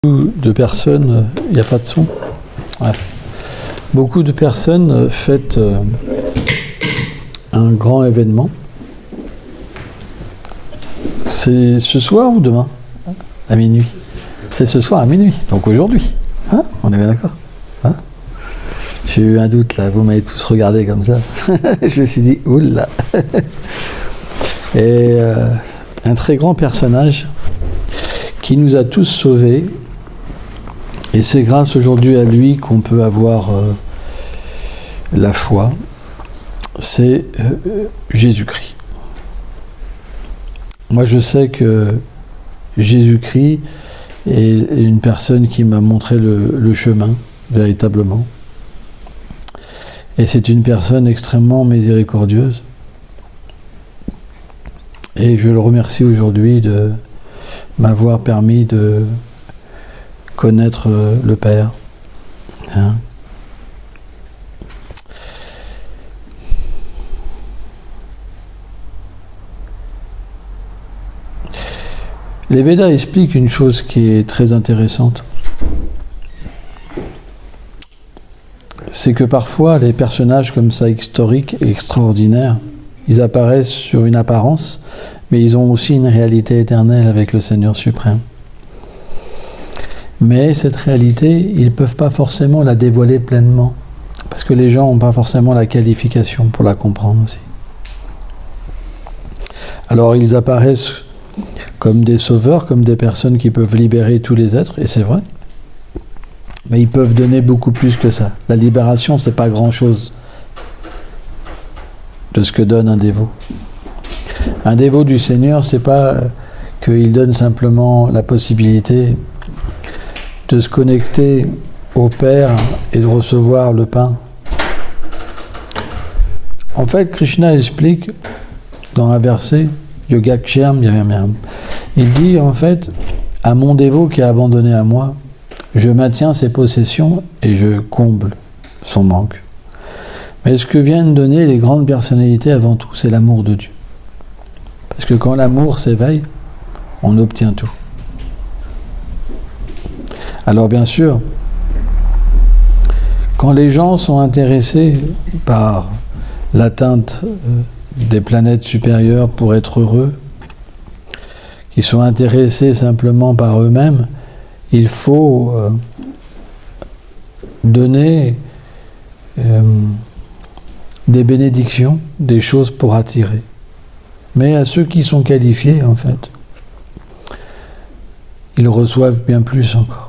De personnes, il n'y a pas de son. Ouais. Beaucoup de personnes fêtent un grand événement. C'est ce soir ou demain? À minuit. C'est ce soir à minuit, donc aujourd'hui. Hein? On est bien d'accord? Hein? J'ai eu un doute là, vous m'avez tous regardé comme ça. Je me suis dit, oula. Et un très grand personnage qui nous a tous sauvés. Et c'est grâce aujourd'hui à lui qu'on peut avoir la foi. C'est Jésus-Christ. Moi, je sais que Jésus-Christ est une personne qui m'a montré le chemin, véritablement. Et c'est une personne extrêmement miséricordieuse. Et je le remercie aujourd'hui de m'avoir permis de connaître le Père. Hein? Les Védas expliquent une chose qui est très intéressante. C'est que parfois, les personnages comme ça, historiques et extraordinaires, ils apparaissent sur une apparence, mais ils ont aussi une réalité éternelle avec le Seigneur suprême. Mais cette réalité, ils ne peuvent pas forcément la dévoiler pleinement, parce que les gens n'ont pas forcément la qualification pour la comprendre aussi. Alors ils apparaissent comme des sauveurs, comme des personnes qui peuvent libérer tous les êtres, et c'est vrai. Mais ils peuvent donner beaucoup plus que ça. La libération, c'est pas grand-chose de ce que donne un dévot. Un dévot du Seigneur, c'est pas qu'il donne simplement la possibilité de se connecter au Père et de recevoir le pain. En fait, Krishna explique dans un verset, Yogakshem, il dit en fait, à mon dévot qui est abandonné à moi, je maintiens ses possessions et je comble son manque. Mais ce que viennent donner les grandes personnalités avant tout, c'est l'amour de Dieu. Parce que quand l'amour s'éveille, on obtient tout. Alors bien sûr, quand les gens sont intéressés par l'atteinte des planètes supérieures pour être heureux, qui sont intéressés simplement par eux-mêmes, il faut donner des bénédictions, des choses pour attirer. Mais à ceux qui sont qualifiés, en fait, ils reçoivent bien plus encore.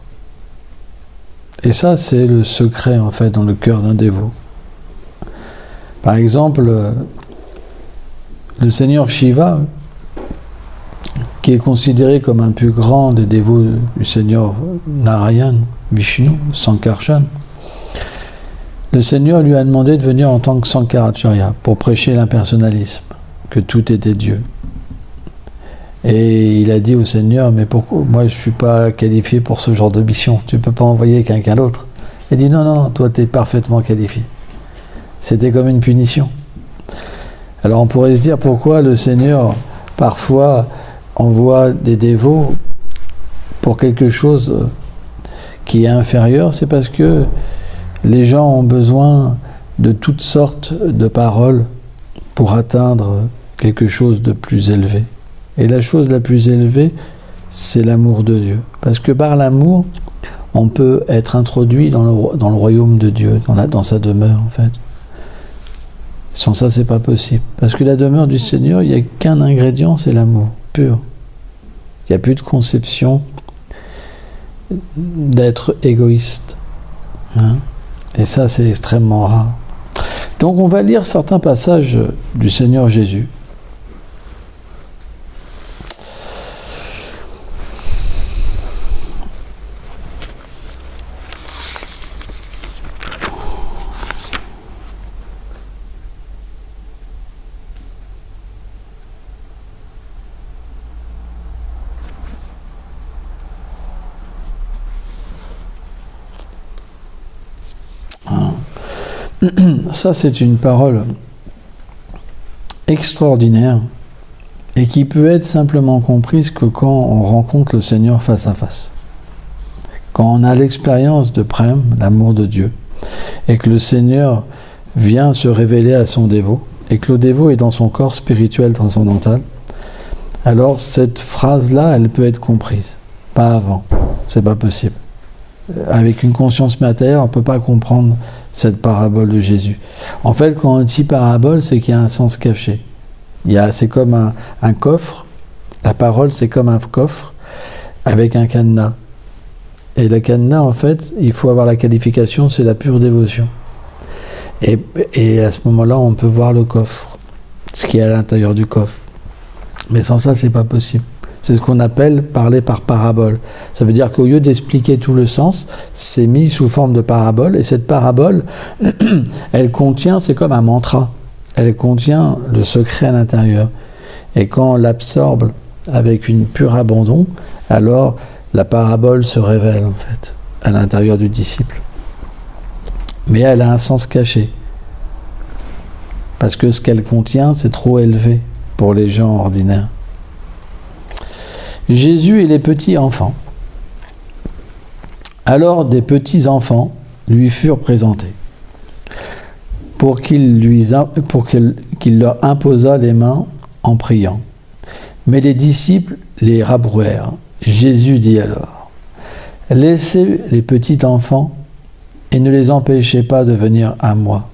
Et ça, c'est le secret, en fait, dans le cœur d'un dévot. Par exemple, le Seigneur Shiva, qui est considéré comme un plus grand des dévots du Seigneur Narayan, Vishnu, Sankarshan, le Seigneur lui a demandé de venir en tant que Sankaracharya pour prêcher l'impersonnalisme, que tout était Dieu. Et il a dit au Seigneur, mais pourquoi moi je ne suis pas qualifié pour ce genre de mission, tu ne peux pas envoyer quelqu'un d'autre. Il dit non, toi tu es parfaitement qualifié. C'était comme une punition. Alors on pourrait se dire pourquoi le Seigneur parfois envoie des dévots pour quelque chose qui est inférieur, c'est parce que les gens ont besoin de toutes sortes de paroles pour atteindre quelque chose de plus élevé. Et la chose la plus élevée, c'est l'amour de Dieu. Parce que par l'amour, on peut être introduit dans le royaume de Dieu, dans sa demeure, en fait. Sans ça, c'est pas possible. Parce que la demeure du Seigneur, il n'y a qu'un ingrédient, c'est l'amour, pur. Il n'y a plus de conception d'être égoïste. Hein? Et ça, c'est extrêmement rare. Donc, on va lire certains passages du Seigneur Jésus. Ça, c'est une parole extraordinaire et qui peut être simplement comprise que quand on rencontre le Seigneur face à face. quand on a l'expérience de prême, l'amour de Dieu, et que le Seigneur vient se révéler à son dévot, et que le dévot est dans son corps spirituel transcendantal, alors cette phrase-là, elle peut être comprise. Pas avant, c'est pas possible. Avec une conscience matérielle, on ne peut pas comprendre cette parabole de Jésus. En fait, quand on dit parabole, c'est qu'il y a un sens caché. C'est comme un coffre. La parole, c'est comme un coffre avec un cadenas. Et le cadenas, en fait, il faut avoir la qualification, c'est la pure dévotion. Et à ce moment-là, on peut voir le coffre, ce qui est à l'intérieur du coffre. Mais sans ça, c'est pas possible. C'est ce qu'on appelle parler par parabole. Ça veut dire qu'au lieu d'expliquer tout le sens, c'est mis sous forme de parabole. Et cette parabole, elle contient, c'est comme un mantra. Elle contient le secret à l'intérieur. Et quand on l'absorbe avec une pure abandon, alors la parabole se révèle en fait à l'intérieur du disciple. Mais elle a un sens caché. Parce que ce qu'elle contient, c'est trop élevé pour les gens ordinaires. Jésus et les petits enfants. Alors des petits enfants lui furent présentés, pour qu'il leur imposât les mains en priant. Mais les disciples les rabrouèrent. Jésus dit alors: laissez les petits enfants et ne les empêchez pas de venir à moi,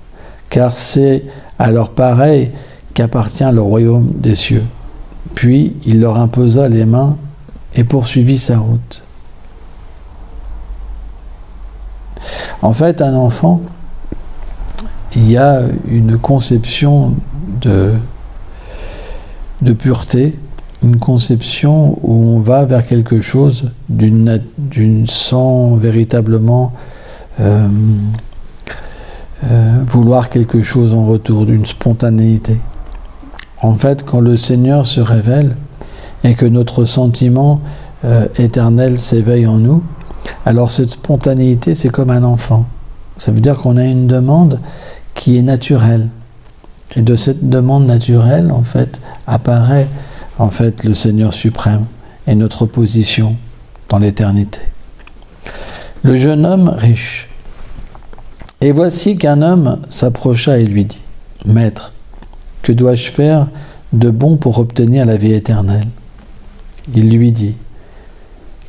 car c'est à leurs pareils qu'appartient le royaume des cieux. Puis il leur imposa les mains et poursuivit sa route. En fait, un enfant, il y a une conception de pureté, une conception où on va vers quelque chose sans véritablement vouloir quelque chose en retour, d'une spontanéité. En fait, quand le Seigneur se révèle et que notre sentiment éternel s'éveille en nous, alors cette spontanéité, c'est comme un enfant. Ça veut dire qu'on a une demande qui est naturelle. Et de cette demande naturelle, en fait, apparaît en fait le Seigneur suprême et notre position dans l'éternité. Le jeune homme riche. Et voici qu'un homme s'approcha et lui dit: Maître, que dois-je faire de bon pour obtenir la vie éternelle? Il lui dit: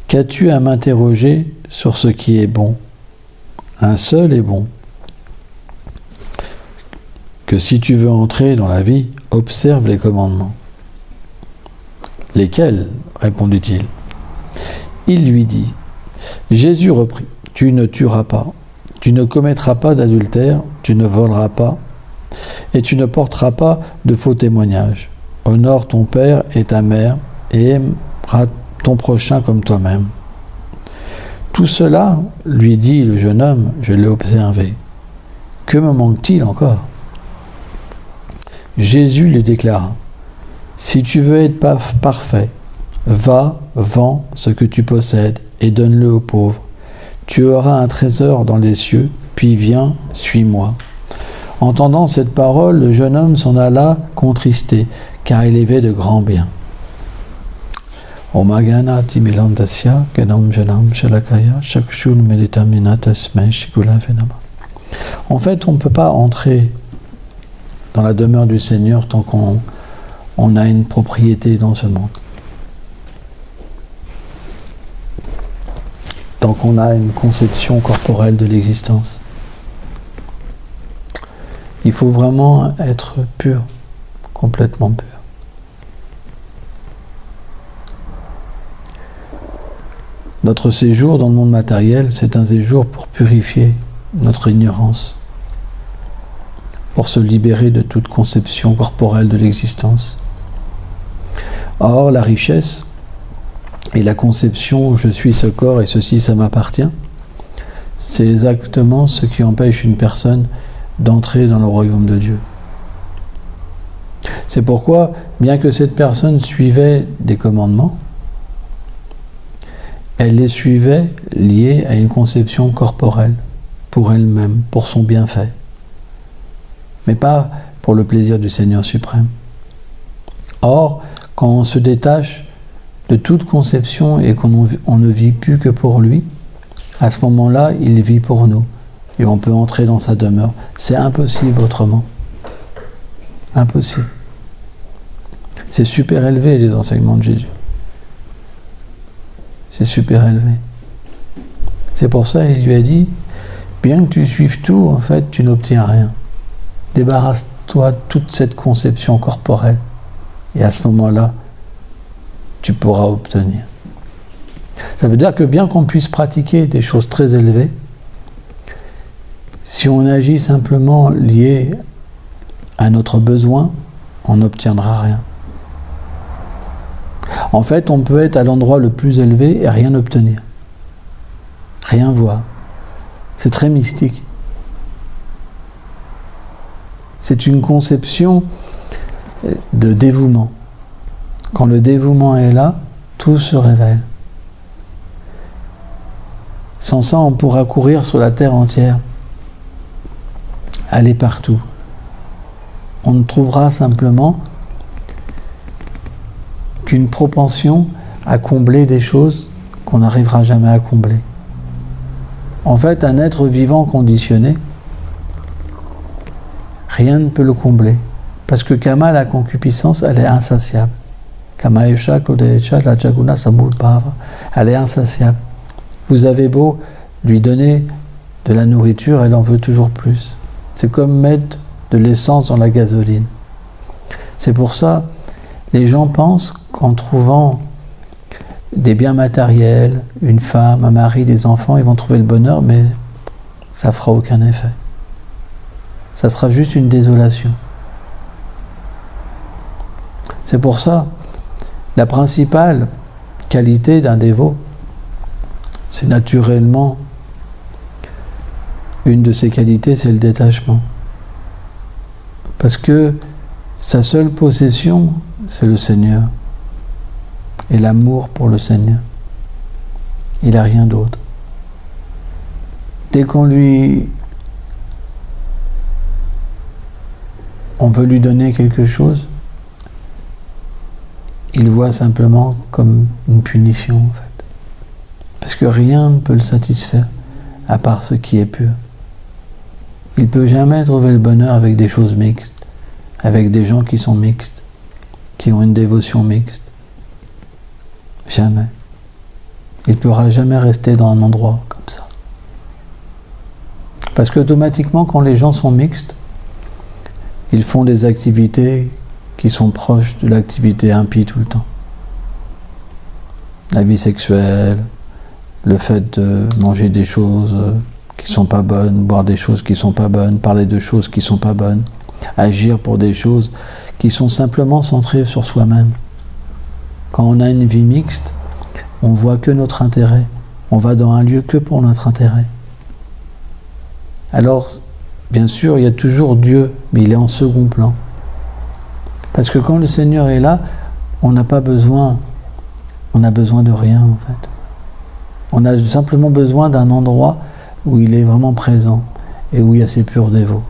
Qu'as-tu à m'interroger sur ce qui est bon? Un seul est bon. Que si tu veux entrer dans la vie, observe les commandements. Lesquels? Répondit-il. Il lui dit: Jésus reprit: Tu ne tueras pas, tu ne commettras pas d'adultère, tu ne voleras pas, et tu ne porteras pas de faux témoignages. Honore ton père et ta mère, et aimeras ton prochain comme toi-même. Tout cela, lui dit le jeune homme, je l'ai observé. Que me manque-t-il encore? Jésus lui déclara: Si tu veux être parfait, va, vends ce que tu possèdes et donne-le aux pauvres. Tu auras un trésor dans les cieux, puis viens, suis-moi. Entendant cette parole, le jeune homme s'en alla contristé, car il avait de grands biens. Omagana timilandasya kenam janam shalakaya shakshun meditamina tasmai shikula venama. En fait, on ne peut pas entrer dans la demeure du Seigneur tant qu'on a une propriété dans ce monde. Tant qu'on a une conception corporelle de l'existence. Il faut vraiment être pur, complètement pur. Notre séjour dans le monde matériel, c'est un séjour pour purifier notre ignorance, pour se libérer de toute conception corporelle de l'existence. Or, la richesse et la conception « je suis ce corps et ceci, ça m'appartient », c'est exactement ce qui empêche une personne d'entrer dans le royaume de Dieu. C'est pourquoi, bien que cette personne suivait des commandements, elle les suivait liés à une conception corporelle, pour elle-même, pour son bienfait, mais pas pour le plaisir du Seigneur suprême. Or, quand on se détache de toute conception et qu'on ne vit plus que pour lui, À ce moment-là, il vit pour nous et on peut entrer dans sa demeure. C'est impossible autrement. Impossible. C'est super élevé, les enseignements de Jésus. C'est super élevé. C'est pour ça qu'il lui a dit, bien que tu suives tout, en fait, tu n'obtiens rien. Débarrasse-toi de toute cette conception corporelle. Et à ce moment-là, tu pourras obtenir. Ça veut dire que bien qu'on puisse pratiquer des choses très élevées, si on agit simplement lié à notre besoin, on n'obtiendra rien. En fait, on peut être à l'endroit le plus élevé et rien obtenir. Rien voir. C'est très mystique. C'est une conception de dévouement. Quand le dévouement est là, tout se révèle. Sans ça, on pourra courir sur la terre entière, aller partout. On ne trouvera simplement qu'une propension à combler des choses qu'on n'arrivera jamais à combler. En fait, un être vivant conditionné, rien ne peut le combler. Parce que Kama, la concupiscence, elle est insatiable. Kama Esha, Klodecha, la Jaguna, Samul Bhava, elle est insatiable. Vous avez beau lui donner de la nourriture, elle en veut toujours plus. C'est comme mettre de l'essence dans la gasoline. C'est pour ça, les gens pensent qu'en trouvant des biens matériels, une femme, un mari, des enfants, ils vont trouver le bonheur, mais ça ne fera aucun effet. Ça sera juste une désolation. C'est pour ça, la principale qualité d'un dévot, c'est naturellement, une de ses qualités, c'est le détachement. Parce que sa seule possession, c'est le Seigneur. Et l'amour pour le Seigneur. Il n'a rien d'autre. Dès qu'on veut lui donner quelque chose, il voit simplement comme une punition, en fait. Parce que rien ne peut le satisfaire, à part ce qui est pur. Il ne peut jamais trouver le bonheur avec des choses mixtes, avec des gens qui sont mixtes, qui ont une dévotion mixte. Jamais. Il ne pourra jamais rester dans un endroit comme ça. Parce qu'automatiquement, quand les gens sont mixtes, ils font des activités qui sont proches de l'activité impie tout le temps. La vie sexuelle, le fait de manger des choses qui ne sont pas bonnes, boire des choses qui ne sont pas bonnes, parler de choses qui ne sont pas bonnes, agir pour des choses qui sont simplement centrées sur soi-même. Quand on a une vie mixte, on voit que notre intérêt. On va dans un lieu que pour notre intérêt. Alors, bien sûr, il y a toujours Dieu, mais il est en second plan. Parce que quand le Seigneur est là, on n'a pas besoin, on a besoin de rien en fait. On a simplement besoin d'un endroit où il est vraiment présent et où il y a ses purs dévots.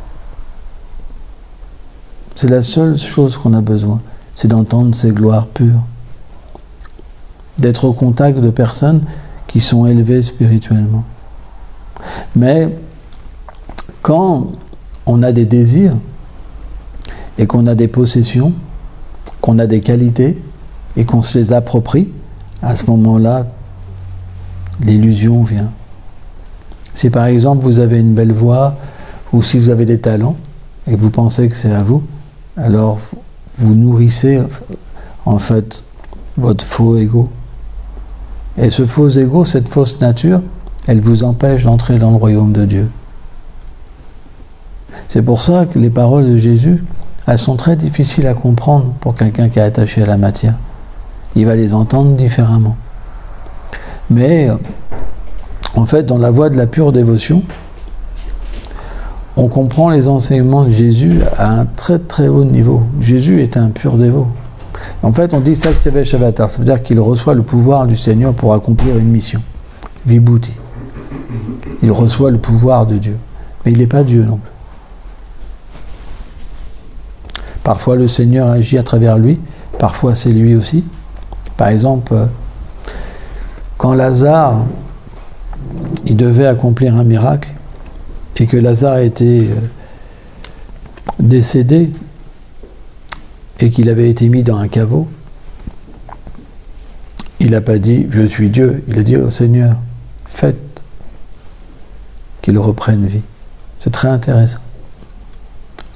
C'est la seule chose qu'on a besoin, c'est d'entendre ses gloires pures. D'être au contact de personnes qui sont élevées spirituellement. Mais quand on a des désirs et qu'on a des possessions, qu'on a des qualités et qu'on se les approprie, à ce moment-là, l'illusion vient. Si par exemple vous avez une belle voix ou si vous avez des talents et que vous pensez que c'est à vous, alors vous nourrissez en fait votre faux ego. Et ce faux ego, cette fausse nature, elle vous empêche d'entrer dans le royaume de Dieu. C'est pour ça que les paroles de Jésus, elles sont très difficiles à comprendre pour quelqu'un qui est attaché à la matière. Il va les entendre différemment. Mais, en fait, dans la voie de la pure dévotion, on comprend les enseignements de Jésus à un très très haut niveau. Jésus est un pur dévot. En fait, on dit Saktyavesh Avatar, ça veut dire qu'il reçoit le pouvoir du Seigneur pour accomplir une mission. Vibhuti. Il reçoit le pouvoir de Dieu. Mais il n'est pas Dieu non plus. Parfois, le Seigneur agit à travers lui. Parfois, c'est lui aussi. Par exemple, quand Lazare, il devait accomplir un miracle et que Lazare était décédé et qu'il avait été mis dans un caveau, il n'a pas dit « je suis Dieu », il a dit « au Seigneur, faites qu'il reprenne vie ». C'est très intéressant.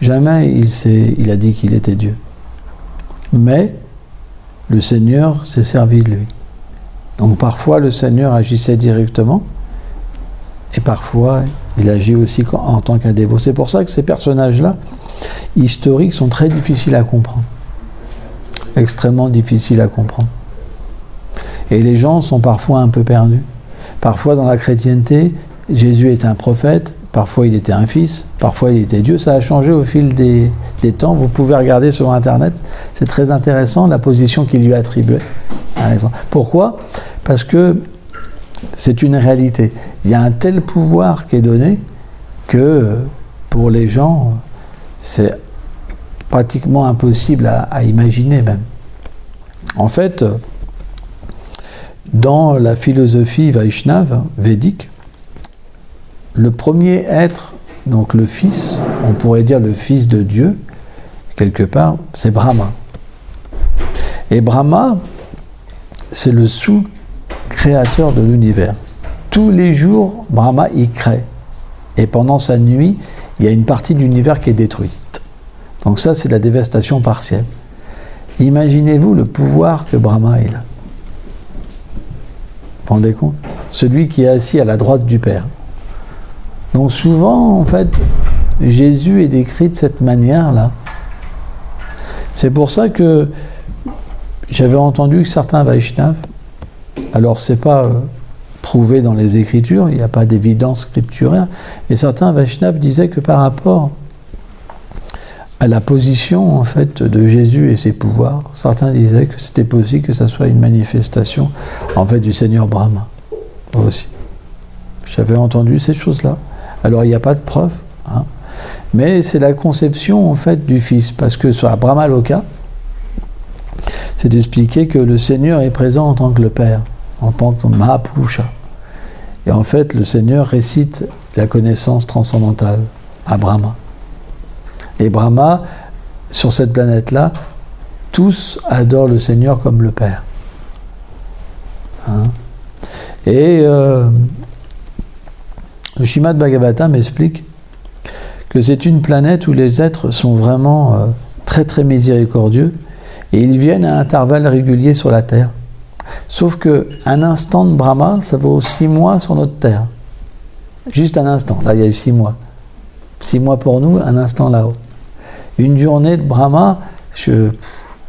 Jamais il a dit qu'il était Dieu. Mais le Seigneur s'est servi de lui. Donc parfois le Seigneur agissait directement et parfois il agit aussi en tant qu'un dévot. C'est pour ça que ces personnages-là, historiques, sont très difficiles à comprendre. Extrêmement difficiles à comprendre. Et les gens sont parfois un peu perdus. Parfois dans la chrétienté, Jésus est un prophète, parfois il était un fils, parfois il était Dieu. Ça a changé au fil des temps. Vous pouvez regarder sur Internet, c'est très intéressant la position qu'il lui attribuait. Pourquoi ? Parce que c'est une réalité. Il y a un tel pouvoir qui est donné que pour les gens, c'est pratiquement impossible à imaginer même. En fait, dans la philosophie Vaishnava, védique, le premier être, donc le fils, on pourrait dire le fils de Dieu, quelque part, c'est Brahma. Et Brahma, c'est le sous-créateur de l'univers. Tous les jours, Brahma y crée. Et pendant sa nuit, il y a une partie de l'univers qui est détruite. Donc ça, c'est la dévastation partielle. Imaginez-vous le pouvoir que Brahma est là. Vous vous rendez compte ? Celui qui est assis à la droite du Père. Donc souvent, en fait, Jésus est décrit de cette manière-là. C'est pour ça que j'avais entendu que certains Vaishnavas, alors c'est pas prouvé dans les Écritures, il n'y a pas d'évidence scripturaire, mais certains Vaishnavas disaient que par rapport à la position en fait de Jésus et ses pouvoirs, certains disaient que c'était possible que ça soit une manifestation en fait du Seigneur Brahma. Moi aussi. J'avais entendu ces choses-là. Alors il n'y a pas de preuve, hein, mais c'est la conception en fait du Fils, parce que sur la Brahma Loka, c'est expliqué que le Seigneur est présent en tant que le Père, en tant que Mahapurusha. Et en fait, le Seigneur récite la connaissance transcendantale à Brahma. Et Brahma, sur cette planète-là, tous adorent le Seigneur comme le Père. Hein? Et le Srimad Bhagavatam explique que c'est une planète où les êtres sont vraiment très très miséricordieux et ils viennent à intervalles réguliers sur la Terre. Sauf qu'un instant de Brahma, ça vaut 6 mois sur notre Terre. Juste un instant. Là, il y a eu 6 mois. 6 mois pour nous, un instant là-haut. Une journée de Brahma,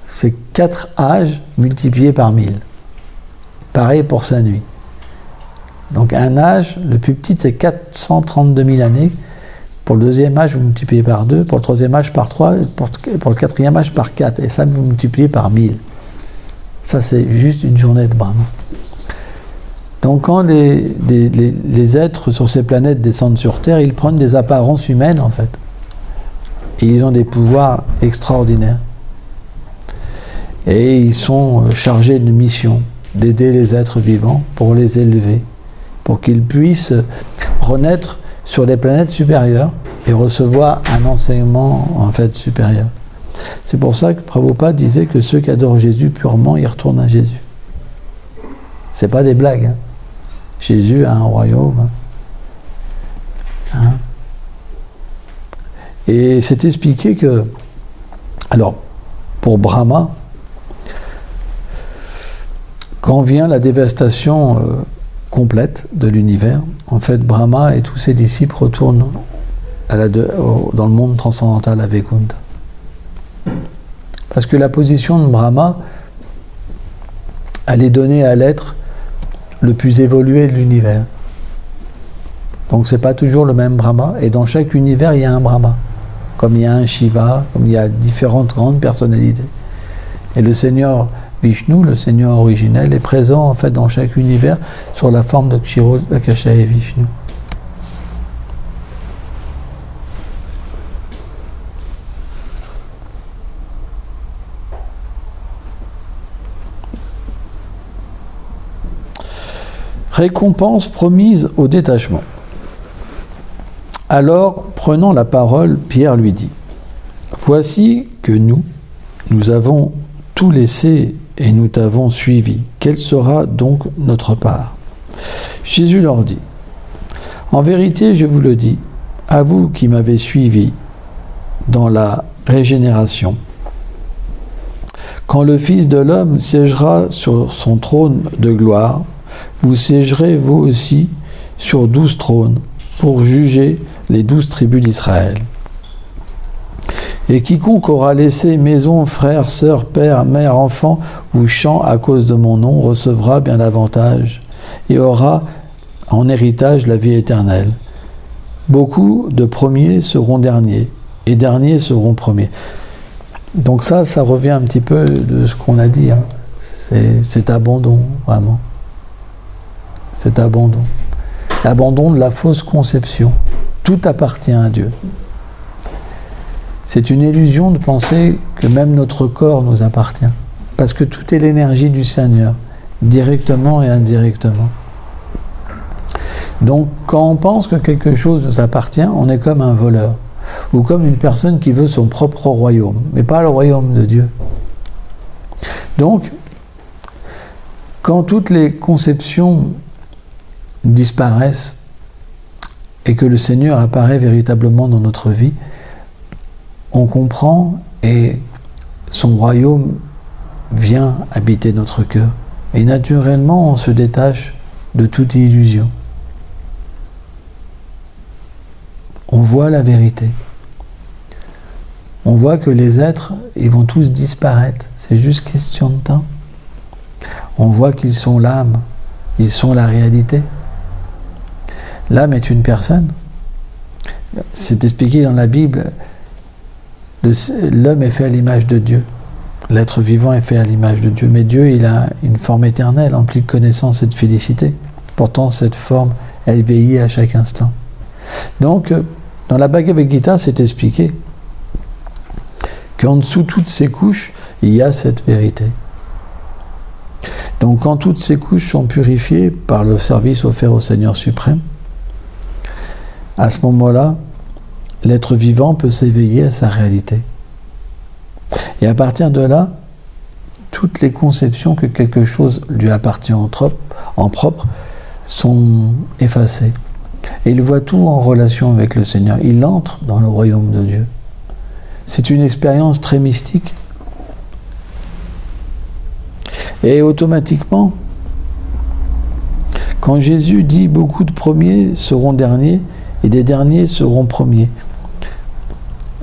c'est 4 âges multipliés par 1000. Pareil pour sa nuit. Donc un âge, le plus petit, c'est 432 000 années. Pour le deuxième âge, vous multipliez par 2. Pour le troisième âge, par 3. Pour le quatrième âge, par 4. Et ça, vous multipliez par 1000. Ça, c'est juste une journée de Brahma. Donc quand les êtres sur ces planètes descendent sur Terre, ils prennent des apparences humaines, en fait. Et ils ont des pouvoirs extraordinaires. Et ils sont chargés d'une mission, d'aider les êtres vivants pour les élever, pour qu'ils puissent renaître sur les planètes supérieures et recevoir un enseignement en fait supérieur. C'est pour ça que Prabhupada disait que ceux qui adorent Jésus purement, ils retournent à Jésus. C'est pas des blagues. Hein. Jésus a un royaume. Hein. Et c'est expliqué que, alors, pour Brahma, quand vient la dévastation complète de l'univers, en fait, Brahma et tous ses disciples retournent dans le monde transcendantal à Vaikuntha. Parce que la position de Brahma, elle est donnée à l'être le plus évolué de l'univers. Donc c'est pas toujours le même Brahma, et dans chaque univers il y a un Brahma, comme il y a un Shiva, comme il y a différentes grandes personnalités. Et le Seigneur Vishnu, le Seigneur originel, est présent en fait dans chaque univers sur la forme de Kshirodakasha et Vishnu. Récompense promise au détachement. Alors, prenant la parole, Pierre lui dit, « Voici que nous avons tout laissé et nous t'avons suivi. Quelle sera donc notre part ?» Jésus leur dit, « En vérité, je vous le dis, à vous qui m'avez suivi dans la régénération, quand le Fils de l'homme siégera sur son trône de gloire, vous siégerez vous aussi sur 12 trônes pour juger les 12 tribus d'Israël. Et quiconque aura laissé maison, frères, sœurs, père, mère, enfants ou champs à cause de mon nom recevra bien davantage et aura en héritage la vie éternelle. Beaucoup de premiers seront derniers et derniers seront premiers. » Donc ça revient un petit peu de ce qu'on a dit. Hein. C'est abandon, vraiment. C'est abandon. L'abandon de la fausse conception. Tout appartient à Dieu. C'est une illusion de penser que même notre corps nous appartient. Parce que tout est l'énergie du Seigneur, directement et indirectement. Donc, quand on pense que quelque chose nous appartient, on est comme un voleur. Ou comme une personne qui veut son propre royaume, mais pas le royaume de Dieu. Donc, quand toutes les conceptions disparaissent et que le Seigneur apparaît véritablement dans notre vie, on comprend et son royaume vient habiter notre cœur. Et naturellement, on se détache de toute illusion. On voit la vérité. On voit que les êtres, ils vont tous disparaître. C'est juste question de temps. On voit qu'ils sont l'âme. Ils sont la réalité. L'âme est une personne. C'est expliqué dans la Bible. L'homme est fait à l'image de Dieu. L'être vivant est fait à l'image de Dieu. Mais Dieu, il a une forme éternelle, emplie de connaissance et de félicité. Pourtant, cette forme, elle vieillit à chaque instant. Donc, dans la Bhagavad Gita, c'est expliqué qu'en dessous de toutes ces couches, il y a cette vérité. Donc, quand toutes ces couches sont purifiées par le service offert au Seigneur suprême, à ce moment-là, l'être vivant peut s'éveiller à sa réalité. Et à partir de là, toutes les conceptions que quelque chose lui appartient en propre sont effacées. Et il voit tout en relation avec le Seigneur. Il entre dans le royaume de Dieu. C'est une expérience très mystique. Et automatiquement, quand Jésus dit « beaucoup de premiers seront derniers et des derniers seront premiers »,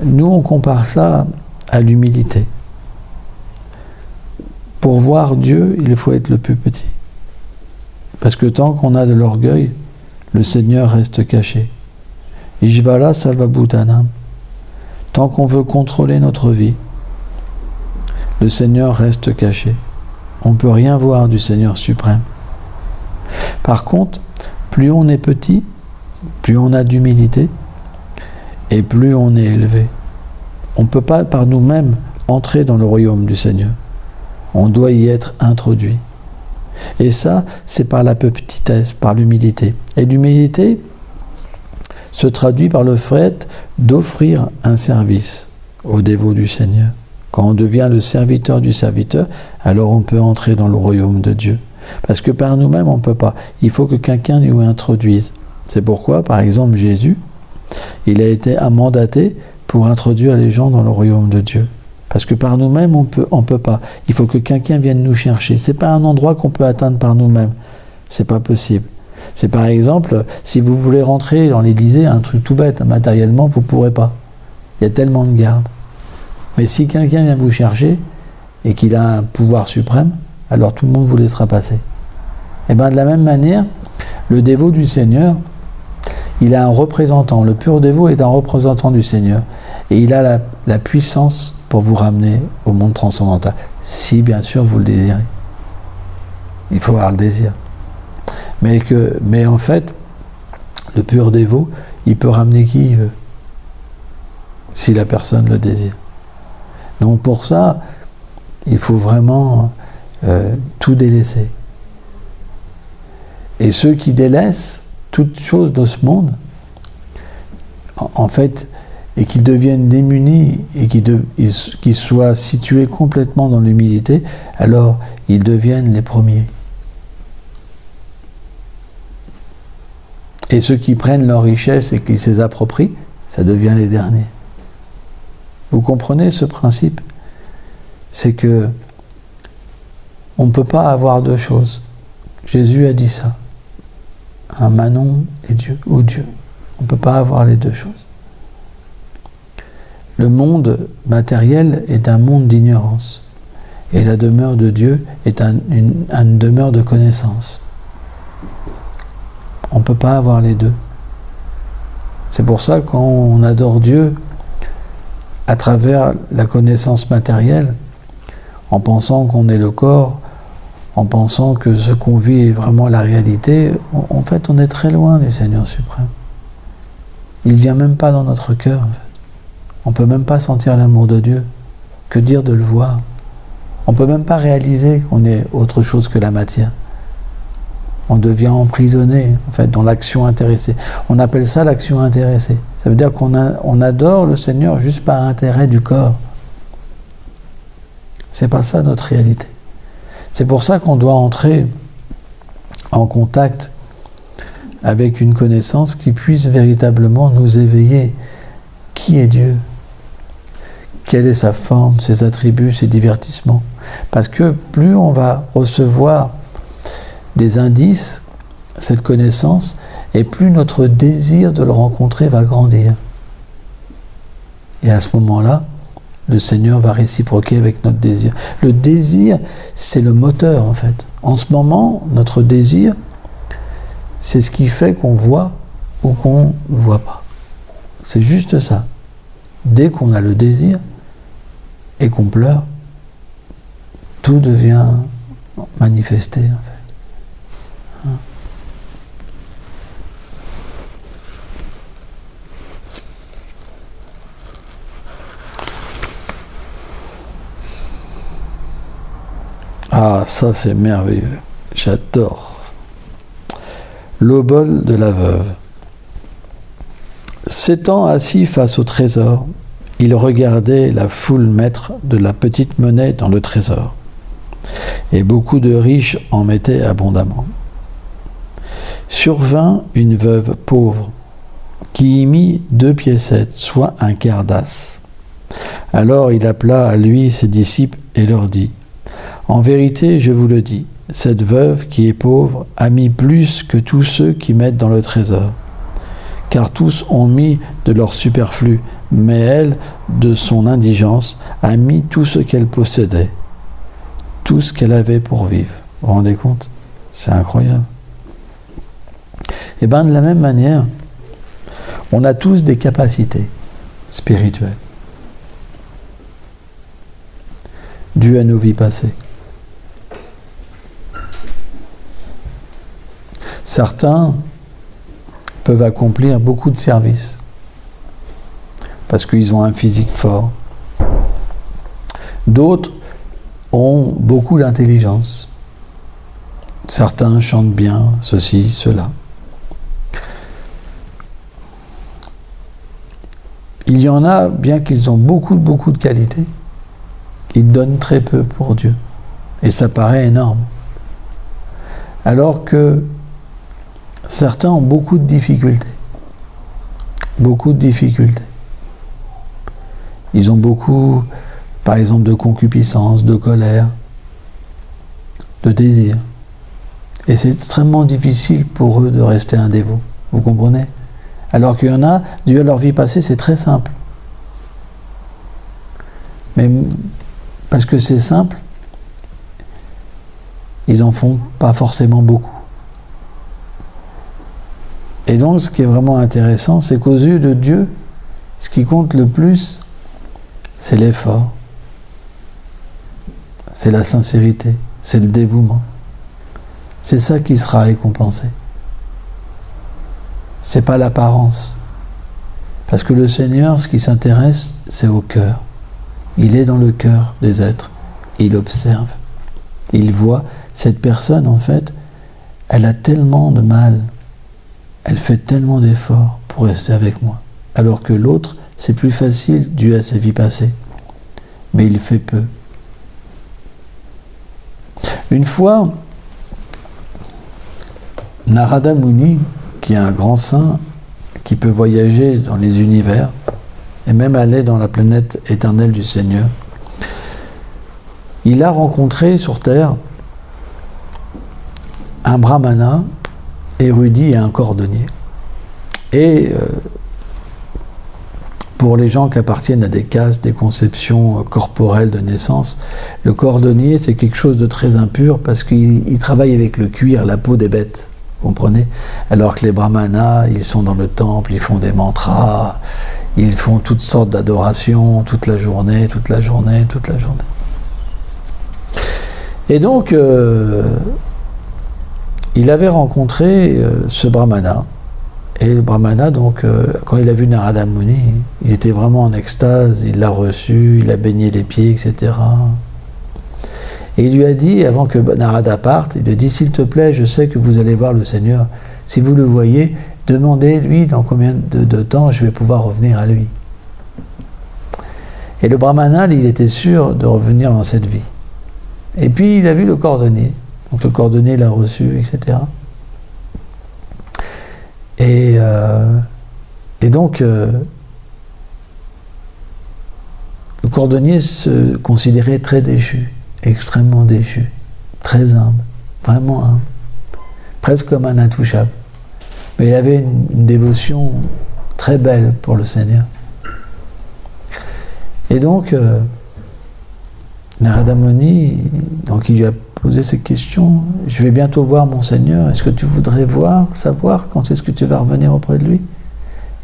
nous on compare ça à l'humilité. Pour voir Dieu, il faut être le plus petit. Parce que tant qu'on a de l'orgueil, le Seigneur reste caché. Ishvala Sarvabhutanam. Tant qu'on veut contrôler notre vie, le Seigneur reste caché. On ne peut rien voir du Seigneur suprême. Par contre, plus on est petit, plus on a d'humilité, et plus on est élevé. On ne peut pas par nous-mêmes entrer dans le royaume du Seigneur. On doit y être introduit. Et ça, c'est par la petitesse, par l'humilité. Et l'humilité se traduit par le fait d'offrir un service aux dévots du Seigneur. Quand on devient le serviteur du serviteur, alors on peut entrer dans le royaume de Dieu. Parce que par nous-mêmes, on ne peut pas. Il faut que quelqu'un nous introduise. C'est pourquoi, par exemple, Jésus, il a été mandaté pour introduire les gens dans le royaume de Dieu. Parce que par nous-mêmes, on peut pas. Il faut que quelqu'un vienne nous chercher. C'est pas un endroit qu'on peut atteindre par nous-mêmes. C'est pas possible. C'est par exemple, si vous voulez rentrer dans l'Élysée, un truc tout bête, matériellement, vous pourrez pas. Il y a tellement de gardes. Mais si quelqu'un vient vous chercher et qu'il a un pouvoir suprême, alors tout le monde vous laissera passer. Et bien de la même manière, le dévot du Seigneur, il a un représentant. Le pur dévot est un représentant du Seigneur. Et il a la puissance pour vous ramener au monde transcendantal. Si bien sûr vous le désirez. Il faut avoir le désir. Mais en fait, le pur dévot, il peut ramener qui il veut. Si la personne le désire. Donc pour ça, il faut vraiment tout délaisser. Et ceux qui délaissent toutes choses de ce monde, en fait, et qu'ils deviennent démunis et qu'ils soient situés complètement dans l'humilité, alors ils deviennent les premiers. Et ceux qui prennent leur richesse et qui se les approprient, ça devient les derniers. Vous comprenez ce principe? C'est que on ne peut pas avoir deux choses. Jésus a dit ça. Un Manon et Dieu, ou Dieu. On ne peut pas avoir les deux choses. Le monde matériel est un monde d'ignorance. Et la demeure de Dieu est une demeure de connaissance. On ne peut pas avoir les deux. C'est pour ça quand on adore Dieu à travers la connaissance matérielle, en pensant qu'on est le corps, en pensant que ce qu'on vit est vraiment la réalité, en fait on est très loin du Seigneur suprême. Il ne vient même pas dans notre cœur, en fait. On ne peut même pas sentir l'amour de Dieu. Que dire de le voir? On ne peut même pas réaliser qu'on est autre chose que la matière. On devient emprisonné, en fait, dans l'action intéressée. On appelle ça l'action intéressée. Ça veut dire qu'on adore le Seigneur juste par intérêt du corps. C'est pas ça notre réalité. C'est pour ça qu'on doit entrer en contact avec une connaissance qui puisse véritablement nous éveiller. Qui est Dieu? Quelle est sa forme, ses attributs, ses divertissements? Parce que plus on va recevoir des indices, cette connaissance, et plus notre désir de le rencontrer va grandir. Et à ce moment-là, le Seigneur va réciproquer avec notre désir. Le désir, c'est le moteur, en fait. En ce moment, notre désir, c'est ce qui fait qu'on voit ou qu'on ne voit pas. C'est juste ça. Dès qu'on a le désir et qu'on pleure, tout devient manifesté, en fait. Ah, ça c'est merveilleux. J'adore. L'obole de la veuve. S'étant assis face au trésor, il regardait la foule mettre de la petite monnaie dans le trésor. Et beaucoup de riches en mettaient abondamment. Survint une veuve pauvre, qui y mit 2 piécettes, soit un quart d'as. Alors il appela à lui ses disciples et leur dit: En vérité, je vous le dis, cette veuve qui est pauvre a mis plus que tous ceux qui mettent dans le trésor. Car tous ont mis de leur superflu, mais elle, de son indigence, a mis tout ce qu'elle possédait, tout ce qu'elle avait pour vivre. Vous vous rendez compte? C'est incroyable. Et bien de la même manière, on a tous des capacités spirituelles, dues à nos vies passées. Certains peuvent accomplir beaucoup de services parce qu'ils ont un physique fort. D'autres ont beaucoup d'intelligence. Certains chantent bien, ceci, cela. Il y en a, bien qu'ils ont beaucoup de qualités, ils donnent très peu pour Dieu. Et ça paraît énorme. Alors que certains ont beaucoup de difficultés. Beaucoup de difficultés. Ils ont beaucoup, par exemple, de concupiscence, de colère, de désir. Et c'est extrêmement difficile pour eux de rester un dévot. Vous comprenez? Alors qu'il y en a, dû à leur vie passée, c'est très simple. Mais parce que c'est simple, ils n'en font pas forcément beaucoup. Et donc, ce qui est vraiment intéressant, c'est qu'aux yeux de Dieu, ce qui compte le plus, c'est l'effort, c'est la sincérité, c'est le dévouement. C'est ça qui sera récompensé. C'est pas l'apparence. Parce que le Seigneur, ce qui s'intéresse, c'est au cœur. Il est dans le cœur des êtres. Il observe. Il voit cette personne, en fait, elle a tellement de mal, elle fait tellement d'efforts pour rester avec moi. Alors que l'autre, c'est plus facile dû à sa vie passée. Mais il fait peu. Une fois, Narada Muni, qui est un grand saint, qui peut voyager dans les univers, et même aller dans la planète éternelle du Seigneur, il a rencontré sur Terre un brahmana érudit et un cordonnier. Et pour les gens qui appartiennent à des castes, des conceptions corporelles de naissance, le cordonnier, c'est quelque chose de très impur parce qu'il travaille avec le cuir, la peau des bêtes, vous comprenez? Alors que les brahmanas, ils sont dans le temple, ils font des mantras, ils font toutes sortes d'adorations toute la journée, toute la journée, toute la journée. Et donc, il avait rencontré ce brahmana. Et le brahmana, donc, quand il a vu Narada Muni, il était vraiment en extase, il l'a reçu, il a baigné les pieds, etc. Et il lui a dit, avant que Narada parte, il lui a dit, s'il te plaît, je sais que vous allez voir le Seigneur. Si vous le voyez, demandez-lui dans combien de temps je vais pouvoir revenir à lui. Et le brahmana, il était sûr de revenir dans cette vie. Et puis, il a vu le cordonnier. Donc, le cordonnier l'a reçu, etc. Et donc, le cordonnier se considérait très déchu, extrêmement déchu, très humble, vraiment humble, presque comme un intouchable. Mais il avait une dévotion très belle pour le Seigneur. Et donc, Narada Muni, donc il lui a posé cette question, je vais bientôt voir mon Seigneur, est-ce que tu voudrais savoir quand est-ce que tu vas revenir auprès de lui?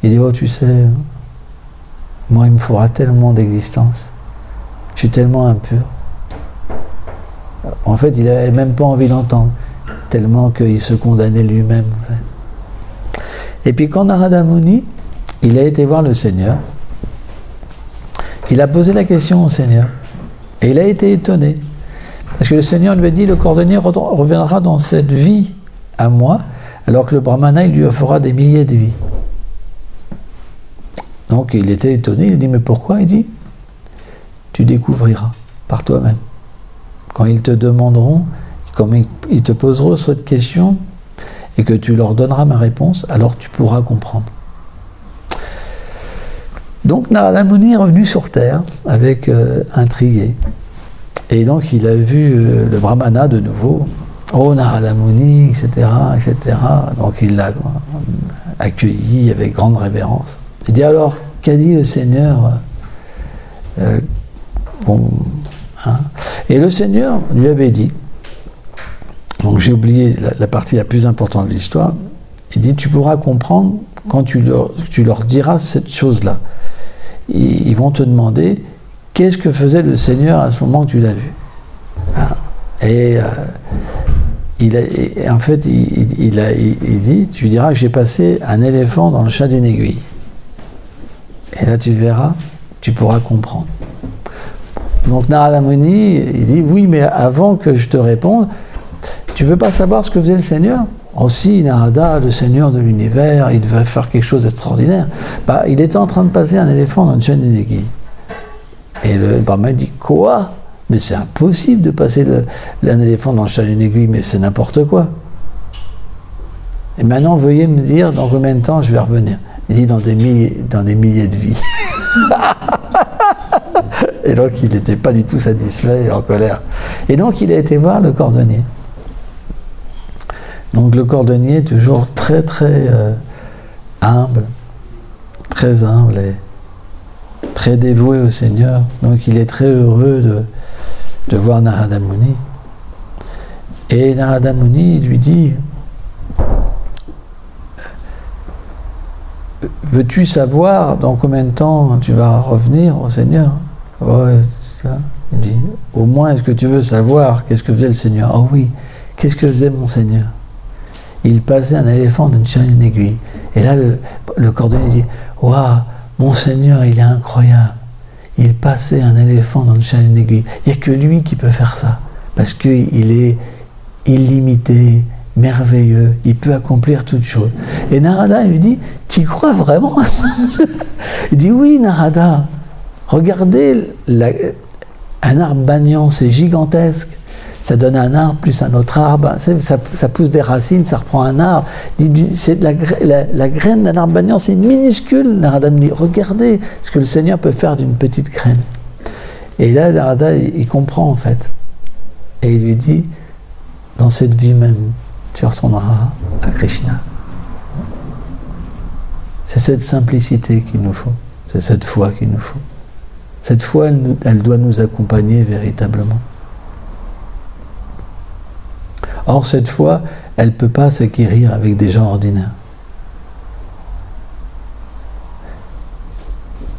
Il dit, oh tu sais, moi il me faudra tellement d'existence, je suis tellement impur. En fait, il n'avait même pas envie d'entendre, tellement qu'il se condamnait lui-même. En fait. Et puis quand Narada Muni, il a été voir le Seigneur, il a posé la question au Seigneur, et il a été étonné. Parce que le Seigneur lui a dit, le cordonnier reviendra dans cette vie à moi, alors que le brahmana, il lui offrira des milliers de vies. Donc il était étonné, il dit, mais pourquoi? Il dit, tu découvriras par toi-même. Quand ils te demanderont, quand ils te poseront cette question, et que tu leur donneras ma réponse, alors tu pourras comprendre. Donc Narada Muni est revenu sur Terre, avec intrigué. Et donc il a vu le brahmana de nouveau, oh Narada Muni, etc., etc. Donc il l'a accueilli avec grande révérence. Il dit alors, qu'a dit le Seigneur? Et le Seigneur lui avait dit, donc j'ai oublié la partie la plus importante de l'histoire, il dit, tu pourras comprendre quand tu leur diras cette chose-là. Ils vont te demander, qu'est-ce que faisait le Seigneur à ce moment que tu l'as vu? Et en fait, il dit, tu lui diras que j'ai passé un éléphant dans le chat d'une aiguille. Et là, tu verras, tu pourras comprendre. Donc Narada Muni, il dit, oui, mais avant que je te réponde, tu veux pas savoir ce que faisait le Seigneur? Aussi, Narada, le Seigneur de l'univers, il devait faire quelque chose d'extraordinaire. Il était en train de passer un éléphant dans une chaîne d'une aiguille. Et le brahman dit, quoi? Mais c'est impossible de passer un éléphant dans le chat d'une aiguille, mais c'est n'importe quoi. Et maintenant, veuillez me dire dans combien de temps je vais revenir. Il dit dans des milliers de vies. Et donc, il n'était pas du tout satisfait et en colère. Et donc, il a été voir le cordonnier. Donc, le cordonnier, toujours très, très humble et très dévoué au Seigneur. Donc, il est très heureux de voir Narada Muni. Et Narada Muni lui dit, veux-tu savoir dans combien de temps tu vas revenir au Seigneur? Ouais, c'est ça. Il dit, au moins, est-ce que tu veux savoir qu'est-ce que faisait le Seigneur? Oh oui, qu'est-ce que faisait mon Seigneur? Il passait un éléphant d'une chaîne d'une aiguille. Et là, le cordonnier dit, waouh, mon Seigneur, il est incroyable. Il passait un éléphant dans une chaîne d'une aiguille. Il n'y a que lui qui peut faire ça. Parce qu'il est illimité, merveilleux, il peut accomplir toutes choses. Et Narada lui dit, t'y crois vraiment? Il dit, oui Narada, regardez, un arbre banyan, c'est gigantesque. Ça donne un arbre plus un autre arbre, ça pousse des racines, ça reprend un arbre. C'est la graine d'un arbre banyan, c'est minuscule. Narada me dit, regardez ce que le Seigneur peut faire d'une petite graine. Et là, Narada, il comprend en fait. Et il lui dit, dans cette vie même, tu ressembleras à Krishna. C'est cette simplicité qu'il nous faut, c'est cette foi qu'il nous faut. Cette foi, elle doit nous accompagner véritablement. Or, cette foi, elle ne peut pas s'acquérir avec des gens ordinaires.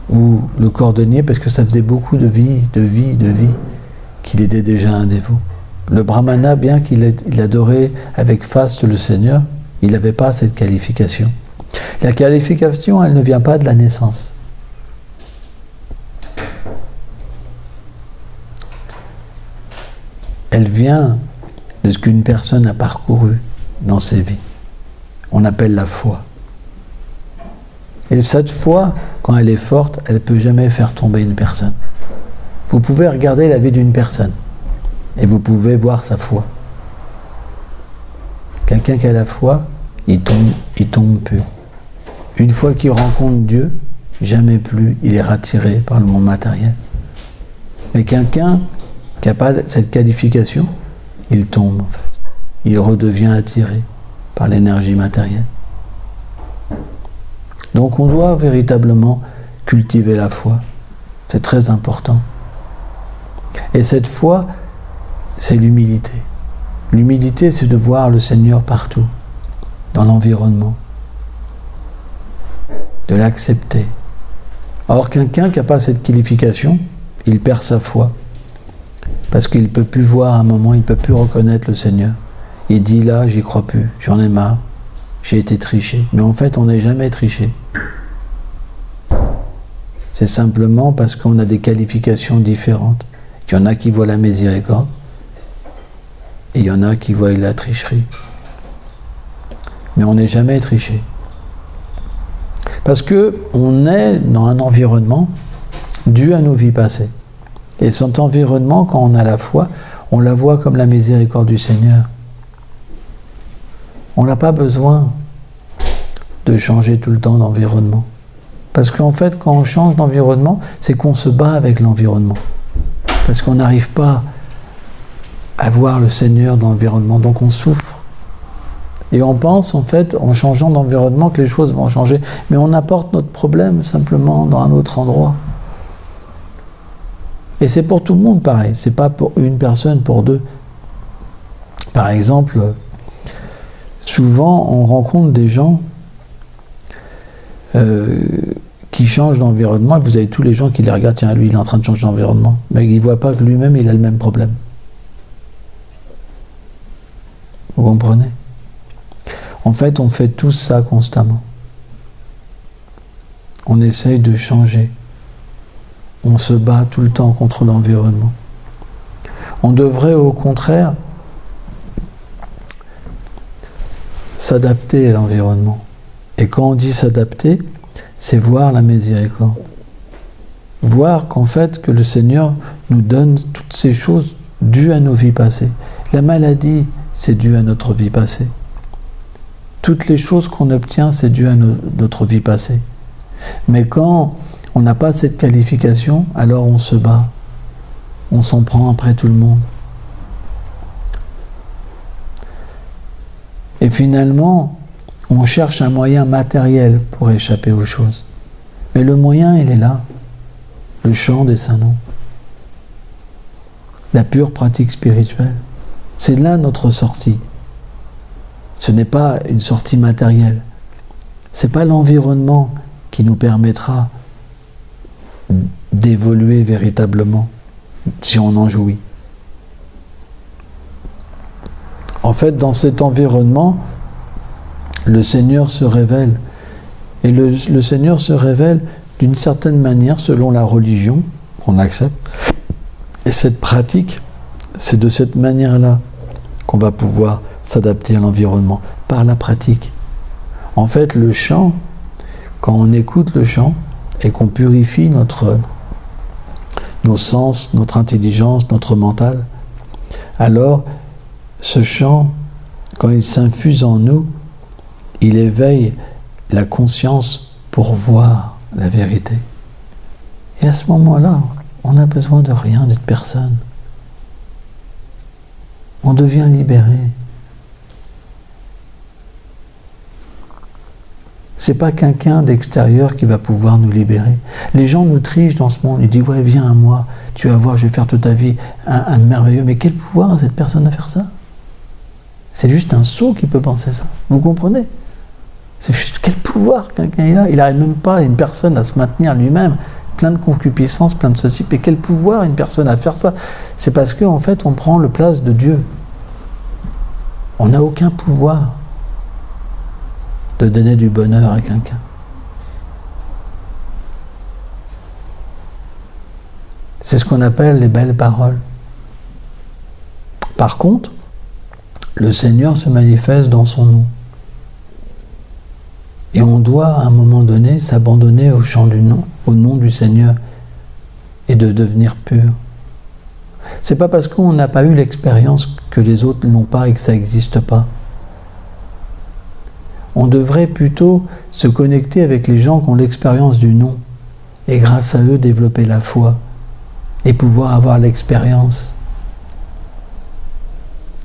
Ou le cordonnier, parce que ça faisait beaucoup de vie, qu'il était déjà un dévot. Le brahmana, bien qu'il adorait avec faste le Seigneur, il n'avait pas cette qualification. La qualification, elle ne vient pas de la naissance. Elle vient de ce qu'une personne a parcouru dans ses vies. On appelle la foi. Et cette foi, quand elle est forte, elle ne peut jamais faire tomber une personne. Vous pouvez regarder la vie d'une personne et vous pouvez voir sa foi. Quelqu'un qui a la foi, il tombe plus. Une fois qu'il rencontre Dieu, jamais plus il est attiré par le monde matériel. Mais quelqu'un qui n'a pas cette qualification, il tombe en fait. Il redevient attiré par l'énergie matérielle. Donc on doit véritablement cultiver la foi. C'est très important. Et cette foi, c'est l'humilité. L'humilité, c'est de voir le Seigneur partout, dans l'environnement. De l'accepter. Or, quelqu'un qui n'a pas cette qualification, il perd sa foi. Parce qu'il ne peut plus voir à un moment, il ne peut plus reconnaître le Seigneur. Il dit là, j'y crois plus, j'en ai marre, j'ai été triché. Mais en fait, on n'est jamais triché. C'est simplement parce qu'on a des qualifications différentes. Il y en a qui voient la miséricorde, et il y en a qui voient la tricherie. Mais on n'est jamais triché. Parce qu'on est dans un environnement dû à nos vies passées. Et cet environnement, quand on a la foi, on la voit comme la miséricorde du Seigneur. On n'a pas besoin de changer tout le temps d'environnement. Parce qu'en fait, quand on change d'environnement, c'est qu'on se bat avec l'environnement. Parce qu'on n'arrive pas à voir le Seigneur dans l'environnement, donc on souffre. Et on pense, en fait, en changeant d'environnement, que les choses vont changer. Mais on apporte notre problème simplement dans un autre endroit. Et c'est pour tout le monde pareil, c'est pas pour une personne, pour deux. Par exemple, souvent on rencontre des gens qui changent d'environnement, et vous avez tous les gens qui les regardent, tiens, lui il est en train de changer d'environnement, mais ils ne voient pas que lui-même il a le même problème. Vous comprenez? En fait, on fait tout ça constamment. On essaye de changer. On se bat tout le temps contre l'environnement. On devrait au contraire s'adapter à l'environnement. Et quand on dit s'adapter, c'est voir la miséricorde. Voir qu'en fait, que le Seigneur nous donne toutes ces choses dues à nos vies passées. La maladie, c'est dû à notre vie passée. Toutes les choses qu'on obtient, c'est dû à notre vie passée. Mais quand on n'a pas cette qualification, alors on se bat. On s'en prend après tout le monde. Et finalement, on cherche un moyen matériel pour échapper aux choses. Mais le moyen, il est là. Le chant des saints noms. La pure pratique spirituelle. C'est là notre sortie. Ce n'est pas une sortie matérielle. Ce n'est pas l'environnement qui nous permettra d'évoluer véritablement, si on en jouit. En fait, dans cet environnement, le Seigneur se révèle. Et le Seigneur se révèle d'une certaine manière, selon la religion qu'on accepte. Et cette pratique, c'est de cette manière-là qu'on va pouvoir s'adapter à l'environnement, par la pratique. En fait, le chant, quand on écoute le chant et qu'on purifie nos sens, notre intelligence, notre mental, alors ce chant, quand il s'infuse en nous, il éveille la conscience pour voir la vérité. Et à ce moment-là, on n'a besoin de rien, de personne. On devient libéré. C'est pas quelqu'un d'extérieur qui va pouvoir nous libérer. Les gens nous trichent dans ce monde. Ils disent, ouais, viens à moi, tu vas voir, je vais faire toute ta vie un merveilleux. Mais quel pouvoir a cette personne à faire ça? C'est juste un sot qui peut penser ça. Vous comprenez? C'est juste quel pouvoir quelqu'un est là. Il n'arrive même pas, une personne, à se maintenir lui-même. Plein de concupiscence, plein de ceci. Mais quel pouvoir une personne à faire ça? C'est parce qu'en fait, on prend le place de Dieu. On n'a aucun pouvoir de donner du bonheur à quelqu'un. C'est ce qu'on appelle les belles paroles. Par contre, le Seigneur se manifeste dans son nom. Et on doit, à un moment donné, s'abandonner au chant du nom, au nom du Seigneur, et de devenir pur. C'est pas parce qu'on n'a pas eu l'expérience que les autres n'ont pas et que ça n'existe pas. On devrait plutôt se connecter avec les gens qui ont l'expérience du nom, et grâce à eux développer la foi, et pouvoir avoir l'expérience.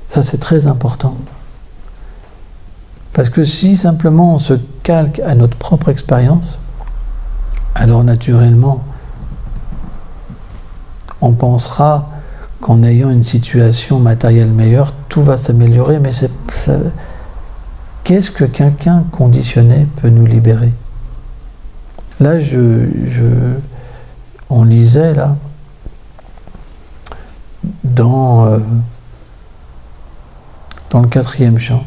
Ça, c'est très important. Parce que si simplement on se calque à notre propre expérience, alors naturellement, on pensera qu'en ayant une situation matérielle meilleure, tout va s'améliorer, mais qu'est-ce que quelqu'un conditionné peut nous libérer? Là, on lisait là, dans le 4e chant,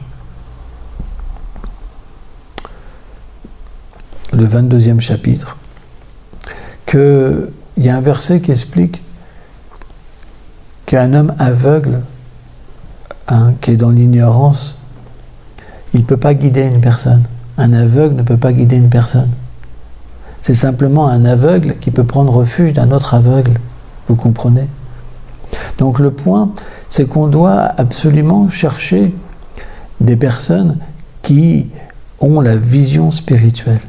le 22e chapitre, qu'il y a un verset qui explique qu'un homme aveugle, qui est dans l'ignorance, il ne peut pas guider une personne. Un aveugle ne peut pas guider une personne. C'est simplement un aveugle qui peut prendre refuge d'un autre aveugle. Vous comprenez? Donc le point, c'est qu'on doit absolument chercher des personnes qui ont la vision spirituelle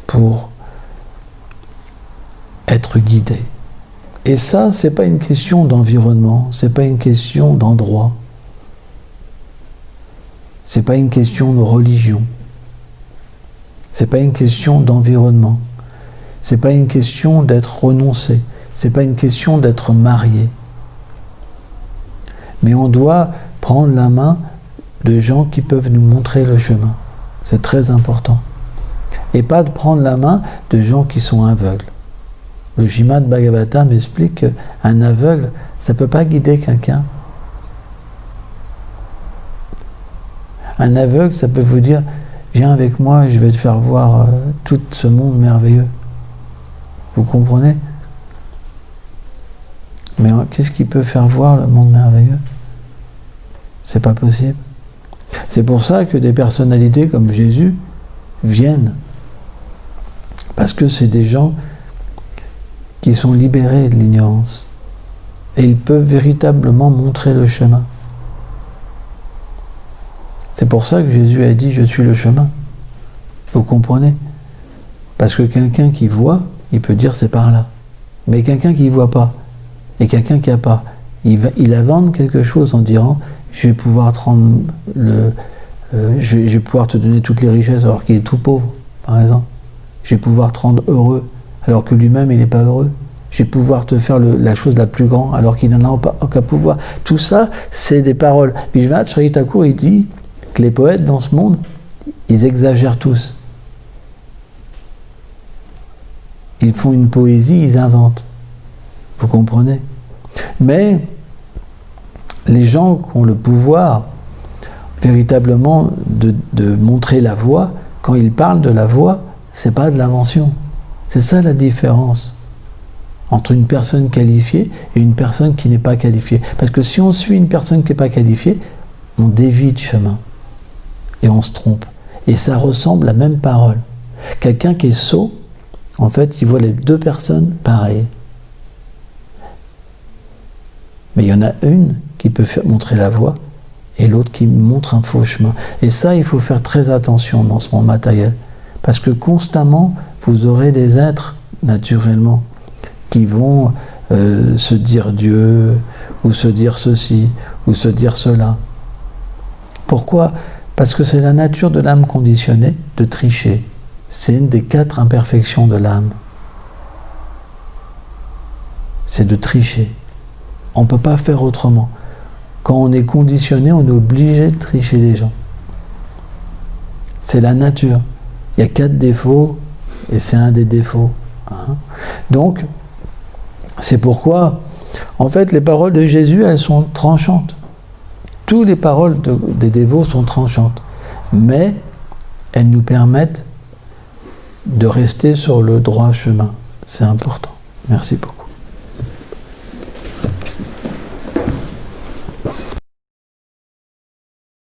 pour être guidés. Et ça, c'est pas une question d'environnement, c'est pas une question d'endroit, c'est pas une question de religion, c'est pas une question d'environnement, c'est pas une question d'être renoncé, c'est pas une question d'être marié. Mais on doit prendre la main de gens qui peuvent nous montrer le chemin. C'est très important. Et pas de prendre la main de gens qui sont aveugles. Le Srimad Bhagavatam m'explique qu'un aveugle, ça ne peut pas guider quelqu'un. Un aveugle, ça peut vous dire, viens avec moi, je vais te faire voir tout ce monde merveilleux. Vous comprenez? Mais qu'est-ce qui peut faire voir le monde merveilleux? C'est pas possible. C'est pour ça que des personnalités comme Jésus viennent. Parce que c'est des gens qui sont libérés de l'ignorance. Et ils peuvent véritablement montrer le chemin. C'est pour ça que Jésus a dit « Je suis le chemin ». Vous comprenez? Parce que quelqu'un qui voit, il peut dire « c'est par là ». Mais quelqu'un qui ne voit pas, et quelqu'un qui n'a pas, il va vendre quelque chose en disant « je vais pouvoir te rendre je vais pouvoir te donner toutes les richesses alors qu'il est tout pauvre, par exemple. Je vais pouvoir te rendre heureux alors que lui-même il n'est pas heureux. Je vais pouvoir te faire la chose la plus grande alors qu'il n'en a aucun pouvoir. » Tout ça, c'est des paroles. Vishwanath Chakravarti Thakur, il dit que les poètes dans ce monde, ils exagèrent tous. Ils font une poésie, ils inventent. Vous comprenez? Mais les gens qui ont le pouvoir véritablement de montrer la voie, quand ils parlent de la voie, c'est pas de l'invention. C'est ça la différence entre une personne qualifiée et une personne qui n'est pas qualifiée. Parce que si on suit une personne qui n'est pas qualifiée, on dévie de chemin et on se trompe. Et ça ressemble à la même parole. Quelqu'un qui est sot, en fait, il voit les deux personnes pareilles. Mais il y en a une qui peut montrer la voie et l'autre qui montre un faux chemin. Et ça, il faut faire très attention dans ce monde matériel. Parce que constamment, vous aurez des êtres, naturellement, qui vont se dire Dieu, ou se dire ceci, ou se dire cela. Pourquoi ? Parce que c'est la nature de l'âme conditionnée de tricher. C'est une des 4 imperfections de l'âme. C'est de tricher. On ne peut pas faire autrement. Quand on est conditionné, on est obligé de tricher les gens. C'est la nature. Il y a 4 défauts, et c'est un des défauts. Hein. Donc, c'est pourquoi, en fait, les paroles de Jésus, elles sont tranchantes. Toutes les paroles des dévots sont tranchantes. Mais elles nous permettent de rester sur le droit chemin. C'est important. Merci beaucoup.